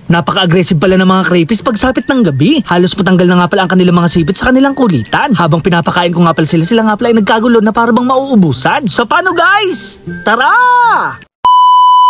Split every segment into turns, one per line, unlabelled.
Napaka-aggressive pala ng mga crayfish pagsapit ng gabi. Halos matanggal na nga pala ang kanilang mga sipit sa kanilang kulitan. Habang pinapakain ko nga pala sila nga pala ay nagkagulo na para bang mauubusan. So paano guys? Tara!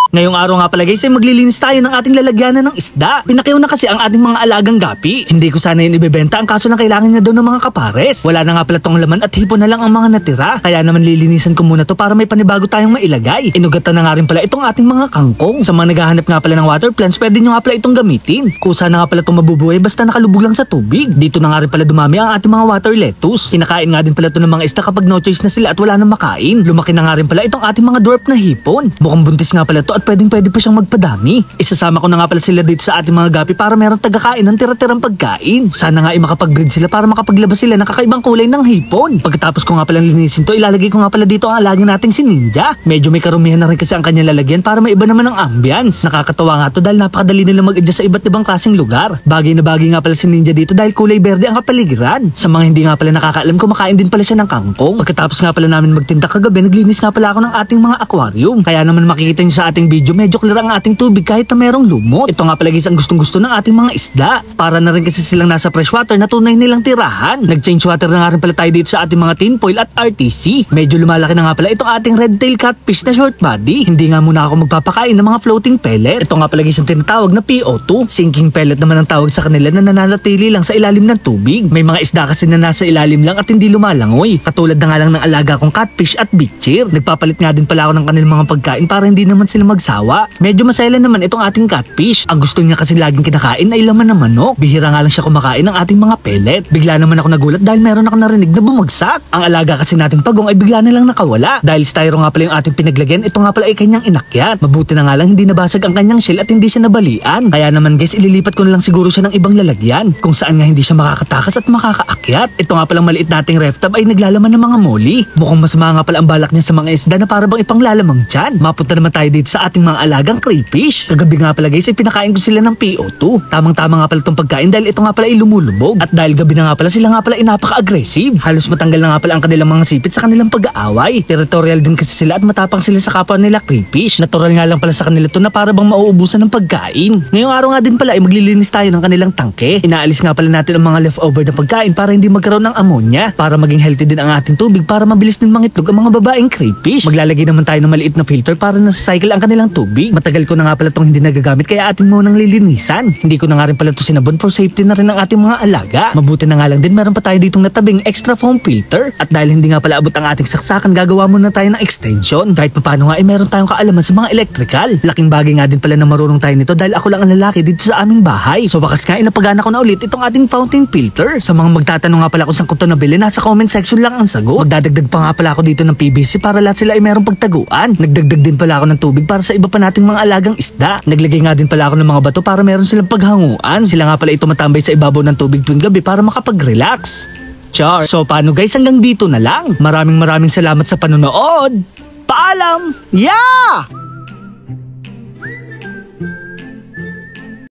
Ngayong araw nga pala guys ay maglilinis tayo ng ating lalagyanan ng isda. Pinakiyaw na kasi ang ating mga alagang gapi. Hindi ko sana yun ibebenta, ang kaso lang kailangan niya daw ng mga kapares. Wala na nga pala tong laman at hipon na lang ang mga natira. Kaya naman lilinisan ko muna to para may panibago tayong mailagay. Inugatan na nga rin pala itong ating mga kangkong. Sa mga naghahanap nga pala ng water plants, pwede nyo nga pala itong gamitin. Kusa na nga pala itong mabubuhay basta nakalubog lang sa tubig. Dito na nga rin pala dumami ang ating mga water lettuce. Kinakain nga din pala ito ng mga isda kapag no choice na sila at wala nang makain. Lumaki na nga rin pala itong ating mga dwarf na hipon. Mukhang buntis nga pala to at pwede pa siyang magpadami. Isasama ko na nga pala sila dito sa ating mga gapi para meron tagakain ng tira-tirang pagkain. Sana nga ay makapag-breed sila para makapaglabas sila ng kakaibang kulay ng hipon. Pagkatapos ko nga pala linisin to, ilalagay ko nga pala dito ang alagyan nating si Ninja. Medyo may karumihan na rin kasi ang kanyang lalagyan para maiba naman ang ambience. Nakakatawa nga to dahil napakadali nila mag-adjust sa iba't ibang klaseng lugar. Bagay na bagay nga pala si Ninja dito dahil kulay berde ang kapaligiran. Sa mga hindi nga pala nakakaalam, kumakain din pala siya ng kangkong. Pagkatapos nga pala namin magtinda kagabi, naglinis nga pala ako ng ating mga aquarium. Kaya naman makikita niyo sa ating video, medyo clear ang ating tubig kahit na merong lumot. Ito nga pala guys ang gustong-gusto ng ating mga isda. Para na rin kasi silang nasa freshwater na tunay nilang tirahan. Nag-change water na nga rin pala tayo dito sa ating mga tin foil at RTC. Medyo lumalaki na nga pala itong ating red tail catfish na short body. Hindi nga muna ako magpapakain ng mga floating pellet. Ito nga pala guys ang tinatawag na PO2. Sinking pellet naman ang tawag sa kanila na nananatili lang sa ilalim ng tubig. May mga isda kasi na nasa ilalim lang at hindi lumalangoy. Katulad na nga lang ng alaga kong catfish at bichir. Nagpapalit nga din pala ako ng kanilang mga pagkain para hindi naman sila magsawa. Medyo masaya naman itong ating catfish. Ang gusto niya kasi laging kinakain ay laman ng manok. Bihira nga lang siya kumakain ng ating mga pellet. Bigla naman ako nagulat dahil meron ako narinig na bumagsak. Ang alaga kasi nating pagong ay bigla na lang nakawala. Dahil styro nga pala yung ating pinaglagyan, ito nga pala ay kanyang inakyat. Mabuti na nga lang hindi nabasag ang kanyang shell at hindi siya nabalian. Kaya naman guys, ililipat ko na lang siguro siya ng ibang lalagyan kung saan nga hindi siya makakatakas at makakaakyat. Ito nga palang maliit nating ref tub ay naglalaman ng mga moli. Mukhang masama nga pala ang balak niya sa mga isda na para bang ipanglalamang tiyan. Mapunta naman tayo dito sa ating mga alagang crayfish. Kagabi nga pala guys ay pinakain ko sila ng PO2. Tamang-tama nga pala itong pagkain dahil ito nga pala ay lumulubog. At dahil gabi na nga pala sila nga pala ay napaka-aggressive. Halos matanggal na nga pala ang kanilang mga sipit sa kanilang pag-aaway. Territorial din kasi sila at matapang sila sa kapwa nila crayfish. Natural nga lang pala sa kanila to na para bang mauubusan ng pagkain. Ngayong araw nga din pala ay maglilinis tayo ng kanilang tangke. Inaalis nga pala natin ang mga leftover na pagkain para hindi magkaroon ng ammonia. Para maging healthy din ang ating tubig para mabilis din mangitlog ang mga babaeng crayfish. Maglalagay naman tayo ng maliit na filter para nasa-cycle ang kanilang tubig. Matagal ko na nga pala itong hindi nagagamit kaya atin munang lilinisan. Hindi ko na nga rin pala ito sinabon for safety na rin ng ating mga alaga. Mabuti na nga lang din meron pa tayo ditong natabing extra foam filter. At dahil hindi nga pala abot ang ating saksakan, gagawa muna tayo ng extension. Kahit paano nga ay meron tayong kaalaman sa mga electrical. Laking bagay nga din pala na marunong tayo nito dahil ako lang ang lalaki dito sa aming bahay. So bakas nga napagana ko na ulit itong ating fountain filter. Sa mga magtatanong nga pala kung saan ko ito nabili, nasa comment section lang ang sagot. Magdadagdag pa nga pala ako dito ng PVC para lahat sila ay merong pagtaguan. Nagdagdag din pala ako ng tubig para sa iba pa nating mga alagang isda. Naglagay nga din pala ako ng mga bato para meron silang paghanguan. Sila nga pala ito matambay sa ibabaw ng tubig tuwing gabi para makapag-relax. Char. So paano guys, hanggang dito na lang. Maraming salamat sa panonood. Paalam! Yeah!